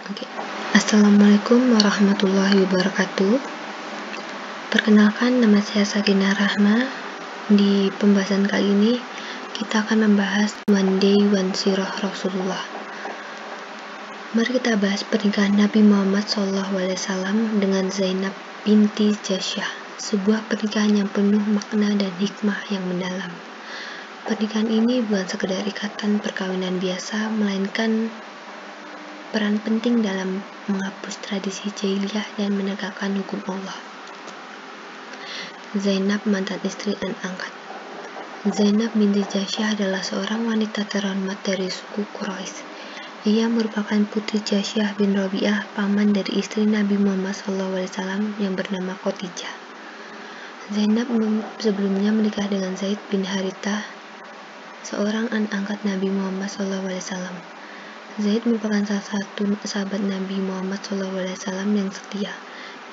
Oke. Assalamualaikum warahmatullahi wabarakatuh. Perkenalkan, nama saya Sakinah Rahma. Di pembahasan kali ini kita akan membahas One Day One Sirah Rasulullah. Mari kita bahas pernikahan Nabi Muhammad SAW dengan Zainab binti Jahsyah, sebuah pernikahan yang penuh makna dan hikmah yang mendalam. Pernikahan ini bukan sekedar ikatan perkawinan biasa, melainkan peran penting dalam menghapus tradisi jahiliyah dan menegakkan hukum Allah. Zainab, mantan istri dan angkat. Zainab binti Jahsyah adalah seorang wanita terhormat dari suku Quraisy. Ia merupakan putri Jahsyah bin Rabi'ah, paman dari istri Nabi Muhammad SAW yang bernama Khadijah. Zainab sebelumnya menikah dengan Zaid bin Harithah, seorang anak angkat Nabi Muhammad SAW. Zaid merupakan salah satu sahabat Nabi Muhammad SAW yang setia,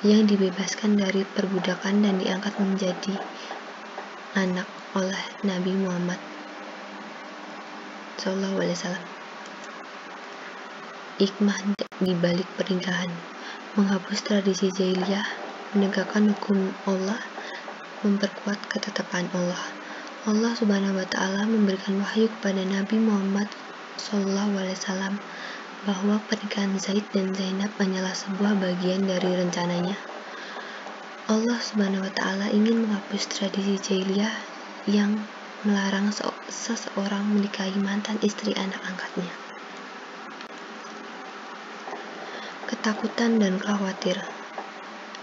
yang dibebaskan dari perbudakan dan diangkat menjadi anak oleh Nabi Muhammad SAW. Hikmah di balik pernikahan: menghapus tradisi jahiliyah, menegakkan hukum Allah, memperkuat ketetapan Allah. Allah Subhanahu wa Ta'ala memberikan wahyu kepada Nabi Muhammad SAW bahwa pernikahan Zaid dan Zainab hanyalah sebuah bagian dari rencananya. Allah Subhanahu wa Ta'ala ingin menghapus tradisi jahiliyah yang melarang seseorang menikahi mantan istri anak angkatnya. Ketakutan dan khawatir.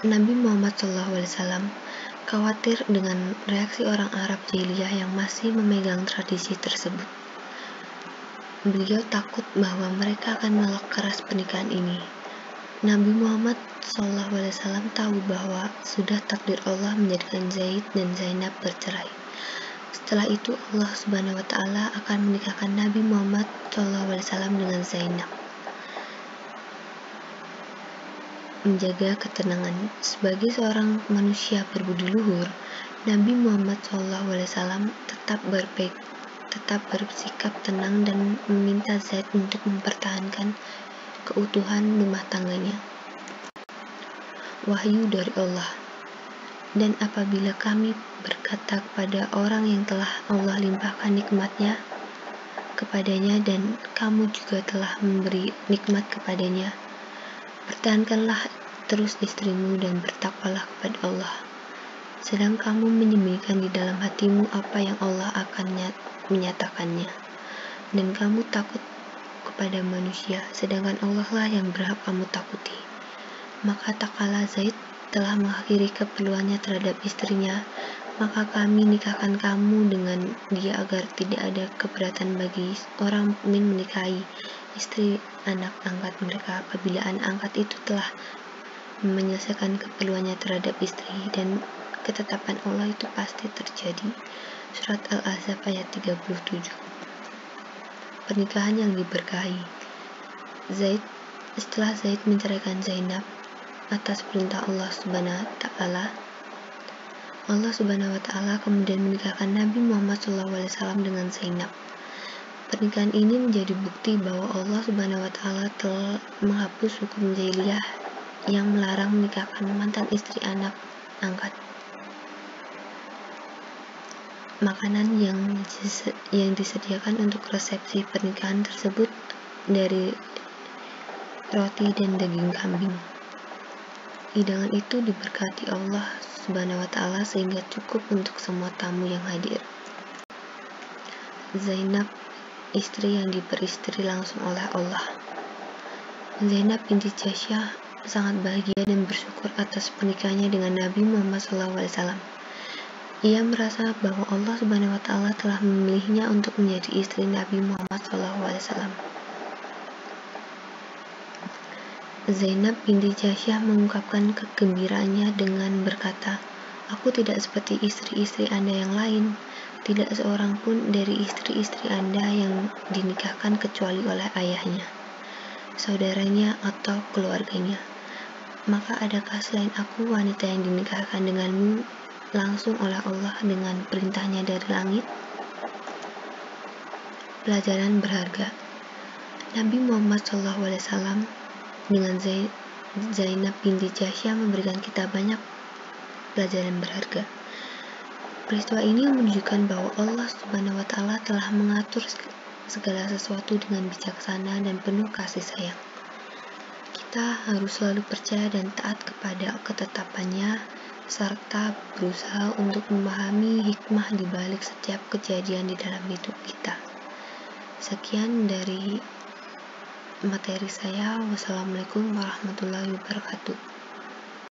Nabi Muhammad SAW khawatir dengan reaksi orang Arab jahiliyah yang masih memegang tradisi tersebut. Beliau takut bahwa mereka akan menolak keras pernikahan ini. Nabi Muhammad SAW tahu bahwa sudah takdir Allah menjadikan Zaid dan Zainab bercerai. Setelah itu Allah Subhanahu wa Ta'ala akan menikahkan Nabi Muhammad SAW dengan Zainab. Menjaga ketenangan. Sebagai seorang manusia berbudi luhur, Nabi Muhammad SAW tetap bersikap tenang dan meminta Zaid untuk mempertahankan keutuhan rumah tangganya. Wahyu dari Allah. Dan apabila kami berkata kepada orang yang telah Allah limpahkan nikmatnya kepadanya dan kamu juga telah memberi nikmat kepadanya, pertahankanlah terus istrimu dan bertakwalah kepada Allah. Sedang kamu menyembunyikan di dalam hatimu apa yang Allah akan menyatakannya, dan kamu takut kepada manusia, sedangkan Allah lah yang berhak kamu takuti. Maka tak kala Zaid telah mengakhiri keperluannya terhadap istrinya, maka kami nikahkan kamu dengan dia agar tidak ada keberatan bagi orang mukmin menikahi istri anak angkat mereka apabila anak angkat itu telah menyelesaikan keperluannya terhadap istri, dan ketetapan Allah itu pasti terjadi. Surat Al-Ahzab ayat 37. Pernikahan yang diberkahi. Setelah Zaid menceraikan Zainab atas perintah Allah Subhanahu wa Ta'ala kemudian menikahkan Nabi Muhammad SAW dengan Zainab. Pernikahan ini menjadi bukti bahwa Allah Subhanahu wa Ta'ala telah menghapus hukum jahiliyah yang melarang menikahkan mantan istri anak angkat. Makanan yang disediakan untuk resepsi pernikahan tersebut dari roti dan daging kambing. Hidangan itu diberkati Allah Subhanahu wa Ta'ala sehingga cukup untuk semua tamu yang hadir. Zainab, istri yang diperistri langsung oleh Allah. Zainab binti Jahsyah sangat bahagia dan bersyukur atas pernikahannya dengan Nabi Muhammad SAW. Ia merasa bahwa Allah Subhanahu wa Ta'ala telah memilihnya untuk menjadi istri Nabi Muhammad SAW. Zainab binti Jahsyah mengungkapkan kegembiraannya dengan berkata, "Aku tidak seperti istri-istri Anda yang lain. Tidak seorang pun dari istri-istri Anda yang dinikahkan kecuali oleh ayahnya, saudaranya atau keluarganya. Maka adakah selain aku wanita yang dinikahkan denganmu langsung oleh Allah dengan perintahnya dari langit?" Pelajaran berharga. Nabi Muhammad SAW dengan Zainab binti Jahsy memberikan kita banyak pelajaran berharga. Peristiwa ini menunjukkan bahwa Allah Subhanahu wa Ta'ala telah mengatur segala sesuatu dengan bijaksana dan penuh kasih sayang. Kita harus selalu percaya dan taat kepada ketetapannya, serta berusaha untuk memahami hikmah di balik setiap kejadian di dalam hidup kita. Sekian dari materi saya. Wassalamualaikum warahmatullahi wabarakatuh.